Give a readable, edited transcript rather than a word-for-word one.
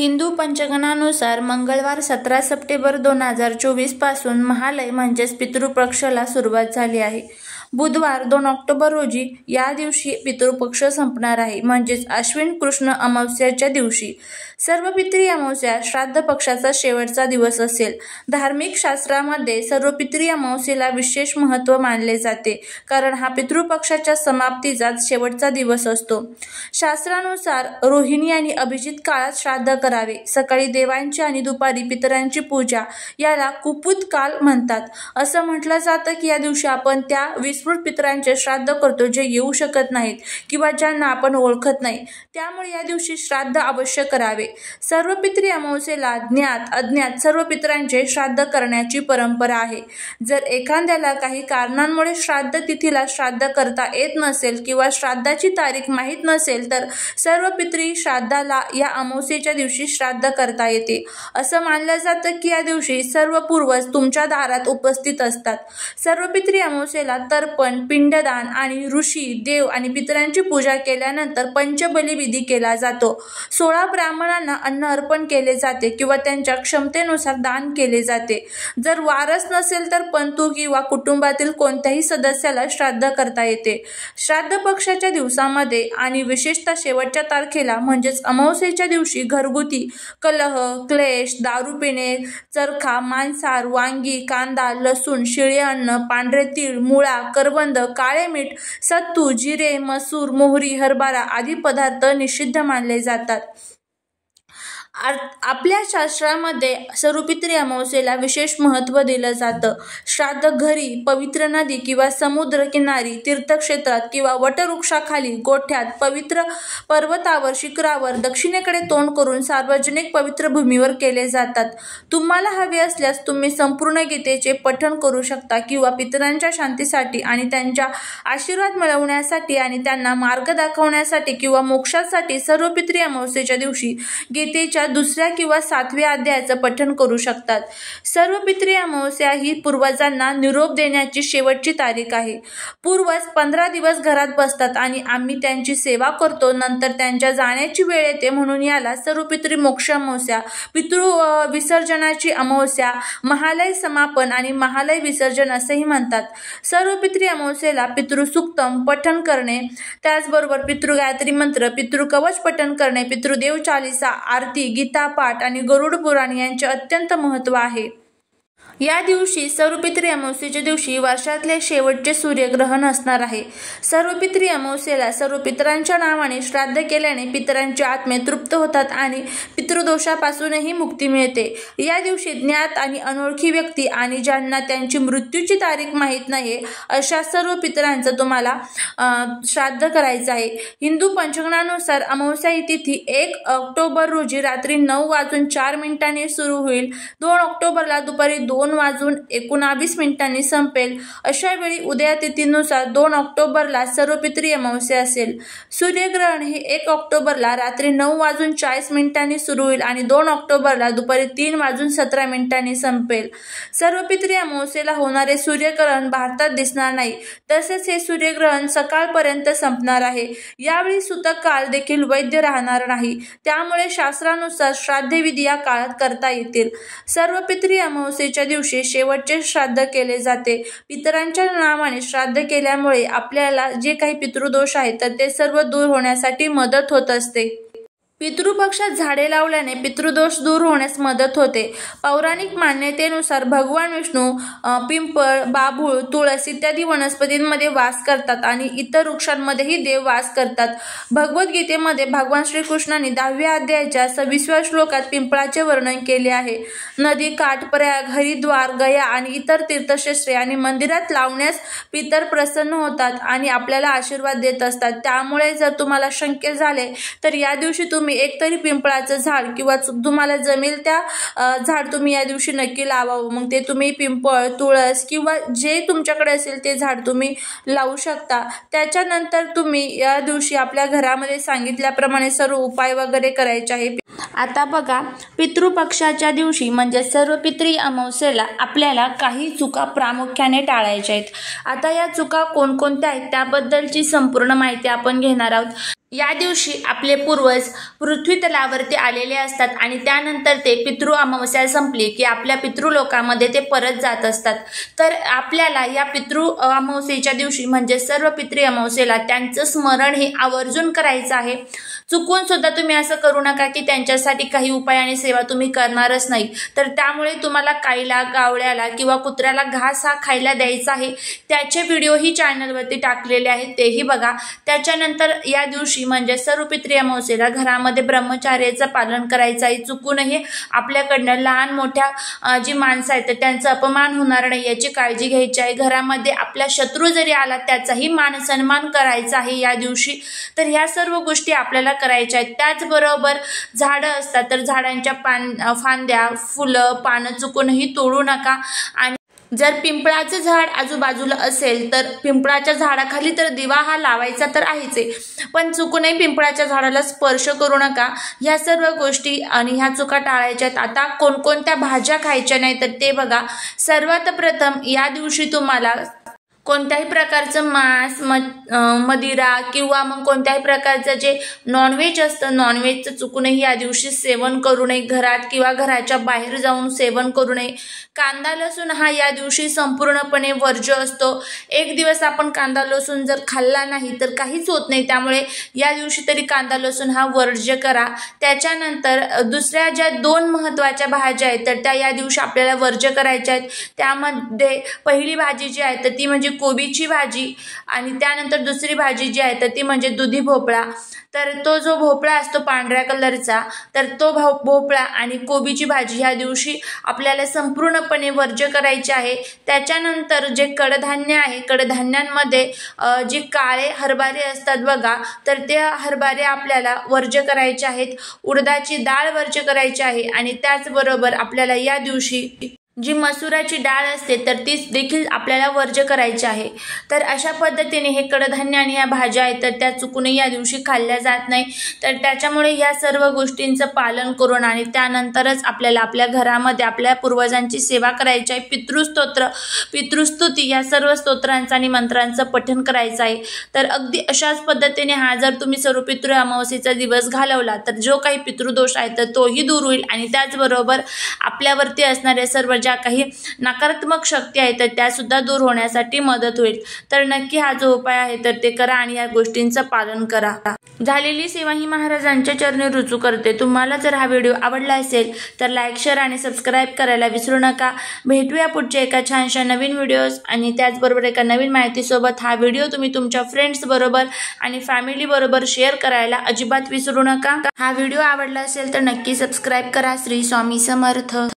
हिंदू पंचांगानुसार मंगळवार 17 सप्टेंबर 2024 पासून महालय म्हणजेच पितृपक्षाला सुरुवात झाली आहे. बुधवार 2 ऑक्टोबर रोजी या दिवशी पितृपक्ष संपणार आहे, म्हणजेच अश्विन कृष्ण अमावस्येच्या दिवशी. सर्वपित्री अमावस्या श्राद्ध पक्षाचा शेवटचा दिवस असेल. धार्मिक शास्त्रामध्ये सर्वपित्री अमावस्येला विशेष महत्त्व मानले जाते, कारण हा पितृपक्षाच्या समाप्तीचा शेवटचा दिवस असतो. शास्त्रानुसार रोहिणी आणि अभिजित काळात श्राद्ध करावे. सकाळी देवांची आणि दुपारी पितरांची पूजा, याला कुपुत काल म्हणतात. असं म्हटलं जातं की या दिवशी आपण त्या विस्मृत पितरांचे श्राद्ध करतो जे येऊ शकत नाहीत किंवा ज्यांना आपण ओळखत नाही. त्यामुळे या दिवशी श्राद्ध अवश्य करावे. सर्व पितरी अमावस्येला ज्ञात अज्ञात सर्व पितरांचे श्राद्ध करण्याची परंपरा आहे. जर एखाद्याला काही कारणांमुळे श्राद्ध तिथीला श्राद्ध करता येत नसेल किंवा श्राद्धाची तारीख माहीत नसेल तर सर्व पितरी श्राद्धाला या अमावस्येच्या दिवशी श्राद्ध करता येते. असं मानलं जातं की या दिवशी सर्व पूर्वज तुमच्या दारात उपस्थित असतात. सर्व पितरी अमावस्येला तर्पण, पिंडदान आणि ऋषी, देव आणि पितरांची पूजा केल्यानंतर पंचबली विधी केला जातो. 16 ब्राह्मणांना अन्न अर्पण केले जाते किंवा त्यांच्या क्षमतेनुसार दान केले जाते. जर वारस नसेल तर पंतू किंवा कुटुंबातील कोणत्याही सदस्याला श्राद्ध करता येते. श्राद्ध पक्षाच्या दिवसामध्ये आणि विशेषतः शेवटच्या तारखेला म्हणजेच अमावस्येच्या दिवशी घरगुती कलह, क्लेश, दारू पिणे, चरखा, मांसाहार, वांगी, कांदा, लसूण, शिळे अन्न, पांढरे तीळ, मुळा, करवंद, काळे मीठ, सत्तू, जिरे, मसूर, मोहरी, हरभरा आदी पदार्थ निषिद्ध मानले जातात. आपल्या शास्त्रामध्ये सर्वपित्री अमावस्येला विशेष महत्त्व दिलं जातं. श्राद्ध घरी, पवित्र नदी किंवा समुद्र किनारी, तीर्थक्षेत्रात किंवा वटवृक्षाखाली, गोठ्यात, पवित्र पर्वतावर, शिखरावर, दक्षिणेकडे तोंड करून सार्वजनिक पवित्र भूमीवर केले जातात. तुम्हाला हवे असल्यास तुम्ही संपूर्ण गीतेचे पठण करू शकता किंवा पितरांच्या शांतीसाठी आणि त्यांच्या आशीर्वाद मिळवण्यासाठी आणि त्यांना मार्ग दाखवण्यासाठी किंवा मोक्षासाठी सर्वपित्री अमावस्येच्या दिवशी गीतेच्या 2 किंवा 7व्या अध्यायाचं पठण करू शकतात. सर्वपित्री अमावस्या ही पूर्वजांना निरोप देण्याची शेवटची तारीख आहे. पूर्वज 15 दिवस घरात बसतात आणि आम्ही त्यांची सेवा करतो. नंतर त्यांच्या जाण्याची वेळ येते, म्हणून याला सर्वपित्री मोक्ष अमावस्या, पितृ विसर्जनाची अमावस्या, महालय समापन आणि महालय विसर्जन असेही म्हणतात. सर्वपित्री अमावस्येला पितृसुक्तम पठण करणे, त्याचबरोबर पितृगायत्री मंत्र, पितृकवच पठण करणे, पितृदेव चालीसा, आरती, गीता पाठ आणि गरुड पुराण यांचे अत्यंत महत्त्व आहे. या दिवशी सर्वपित्री अमावस्येच्या दिवशी वर्षातले शेवटचे सूर्यग्रहण असणार आहे. सर्वपित्री अमावस्येला सर्व पितरांच्या नावाने श्राद्ध केल्याने पितरांचे आत्मे तृप्त होतात आणि पितृदोषापासूनही मुक्ती मिळते. या दिवशी ज्ञात आणि अनोळखी व्यक्ती आणि ज्यांना त्यांची मृत्यूची तारीख माहीत नाही अशा सर्व पितरांचं तुम्हाला श्राद्ध करायचं आहे. हिंदू पंचांगानुसार अमावस्या ही तिथी 1 ऑक्टोबर रोजी रात्री 9:04 सुरू होईल. 2 ऑक्टोबरला दुपारी 2:19 संपेल. अशा वेळी उदयातिथीनुसार 2 ऑक्टोबरला सर्वपित्री अमावस्या असेल. सूर्यग्रहण हे 1 ऑक्टोबरला रात्री 9:40 सुरू होईल आणि 2 ऑक्टोबरला दुपारी 3:17 संपेल. सर्वपित्री अमावस्येला होणारे सूर्यग्रहण भारतात दिसणार नाही. तसेच हे सूर्यग्रहण सकाळपर्यंत संपणार आहे. यावेळी सूतक काळ देखील वैध राहणार नाही. त्यामुळे शास्त्रानुसार श्राद्धविधी या काळात करता येतील. सर्वपित्री अमावस्येच्या दिवशी शेवटचे श्राद्ध केले जाते. पितरांच्या नावाने श्राद्ध केल्यामुळे आपल्याला जे काही पितृदोष आहेत तर ते सर्व दूर होण्यासाठी मदत होत असते. पितृपक्षात झाडे लावल्याने पितृदोष दूर होण्यास मदत होते. पौराणिक मान्यतेनुसार भगवान विष्णू पिंपळ, बाभूळ, तुळस इत्यादी वनस्पतींमध्ये वास करतात आणि इतर वृक्षांमध्येही देव वास करतात. भगवद्गीतेमध्ये भगवान श्रीकृष्णाने 10व्या अध्यायाच्या 26व्या श्लोकात पिंपळाचे वर्णन केले आहे. नदी काठ, प्रयाग, हरिद्वार, गया आणि इतर तीर्थक्षेत्रे आणि मंदिरात लावण्यास पितर प्रसन्न होतात आणि आपल्याला आशीर्वाद देत असतात. त्यामुळे जर तुम्हाला शक्य झाले तर या दिवशी तुम्ही एकतरी पिंपळाचं झाड किंवा तुम्हाला जमेल त्या झाड तुम्ही या दिवशी नक्की लावावं. मग ते तुम्ही पिंपळ, तुळस किंवा जे तुमच्याकडे असेल ते झाड तुम्ही लावू शकता. त्याच्यानंतर तुम्ही या दिवशी आपल्या घरामध्ये सांगितल्याप्रमाणे सर्व उपाय वगैरे करायचे आहे. आता बघा, पितृपक्षाच्या दिवशी म्हणजे सर्वपित्री अमावस्येला आपल्याला काही चुका प्रामुख्याने टाळायच्या आहेत. आता या चुका कोणकोणत्या आहेत त्याबद्दलची संपूर्ण माहिती आपण घेणार आहोत. या दिवशी आपले पूर्वज पृथ्वी तलावरती आलेले असतात आणि त्यानंतर ते पितृ अमावस्या संपली की आपल्या पितृलोकामध्ये ते परत जात असतात। तर आपल्याला या पितृ अमावस्येच्या दिवशी म्हणजे सर्व पितृ अमावस्येला त्यांचं स्मरण हे आवर्जून करायचं आहे। चुकून सुद्धा तुम्ही असं करू नका की त्यांच्यासाठी काही उपाय आणि सेवा तुम्ही करणारच नाही, तर त्यामुळे तुम्हाला गाईला, गावळ्याला किंवा कुत्र्याला घास हा खायला द्यायचा आहे। त्याचे व्हिडिओही चॅनलवरती टाकलेले आहेत, तेही बघा। त्याच्यानंतर या दिवशी म्हणजे सर्व पितृ अमावस्येला घरामध्ये ब्रह्मचर्याचं पालन करायचं आहे। चुकूनही आपल्याकडनं लहान मोठ्या जी माणसं आहेत त्यांचा अपमान होणार नाही याची काळजी घ्यायची आहे। घरामध्ये आपला शत्रू जरी आला त्याचाही मान सन्मान करायचा आहे या दिवशी। तर ह्या सर्व गोष्टी आपल्याला करायच्या आहेत। त्याचबरोबर झाडं असतात तर झाडांच्या फांद्या, फुलं, पानं चुकूनही तोडू नका। आणि जर पिंपळाचं झाड आजूबाजूला असेल तर पिंपळाच्या झाडाखाली तर दिवा हा लावायचा तर आहेच आहे, पण चुकूनही पिंपळाच्या झाडाला स्पर्श करू नका। ह्या सर्व गोष्टी आणि ह्या चुका टाळायच्या आहेत। आता कोणकोणत्या भाज्या खायच्या नाही तर ते बघा। सर्वात प्रथम या दिवशी तुम्हाला कोणत्याही प्रकारचं मांस, मदिरा किंवा मग कोणत्याही प्रकारचं जे नॉनव्हेज असतं नॉनव्हेजचं चुकूनही या दिवशी सेवन करू नये। घरात किंवा घराच्या बाहेर जाऊन सेवन करू नये। कांदा लसूण हा या दिवशी संपूर्णपणे वर्ज्य असतो। एक दिवस आपण कांदा लसूण जर खाल्ला नाही तर काहीच होत नाही, त्यामुळे या दिवशी तरी कांदा लसूण हा वर्ज्य करा। त्याच्यानंतर दुसऱ्या ज्या 2 महत्त्वाच्या भाज्या आहेत तर त्या या दिवशी आपल्याला वर्ज्य करायच्या आहेत। त्यामध्ये पहिली भाजी जी आहे तर ती म्हणजे कोबीची भाजी आणि त्यानंतर दुसरी भाजी जी आहे तर ती म्हणजे दुधी भोपळा। तर तो जो भोपळा असतो पांढऱ्या कलरचा तर तो भोपळा आणि कोबीची भाजी ह्या दिवशी आपल्याला संपूर्णपणे वर्ज्य करायची आहे। त्याच्यानंतर जे कडधान्य आहे कडधान्यांमध्ये जे काळे हरभरे असतात बघा, तर ते हरभरे आपल्याला वर्ज्य करायचे आहेत। उडदाची डाळ वर्ज्य करायची आहे आणि त्याचबरोबर आपल्याला या दिवशी जी मसुराची डाळ असते तर ती देखील आपल्याला वर्ज्य करायची आहे। तर अशा पद्धतीने हे कडधान्य आणि या भाज्या आहेत तर त्या चुकूनही या दिवशी खाल्ल्या जात नाही। तर त्याच्यामुळे या सर्व गोष्टींचं पालन करून आणि त्यानंतरच आपल्याला आपल्या घरामध्ये आपल्या पूर्वजांची सेवा करायची आहे। पितृस्तोत्र, पितृस्तुती या सर्व स्तोत्रांचं आणि मंत्रांचं पठण करायचं आहे। तर अगदी अशाच पद्धतीने हा जर तुम्ही सर्व पितृ अमावस्येचा दिवस घालवला तर जो काही पितृदोष आहे तर तोही दूर होईल आणि त्याचबरोबर आपल्यावरती असणाऱ्या सर्व ज्या काही नकारात्मक शक्ती आहेत तर त्या सुद्धा दूर होण्यासाठी मदत होईल। तर नक्की हा जो उपाय आहे तर ते करा आणि या गोष्टींचं पालन करा। झालेली सेवा ही महाराजांच्या चरणी रुजू करते। तुम्हाला जर हा व्हिडिओ आवडला असेल तर लाईक, शेअर आणि सबस्क्राईब करायला विसरू नका। भेटूया पुढच्या एका छानशा नवीन व्हिडिओज आणि त्याचबरोबर एका नवीन माहितीसोबत। हा व्हिडिओ तुम्ही तुमच्या फ्रेंड्स बरोबर आणि फॅमिली बरोबर शेअर करायला अजिबात विसरू नका। हा व्हिडिओ आवडला असेल तर नक्की सबस्क्राईब करा। श्री स्वामी समर्थ।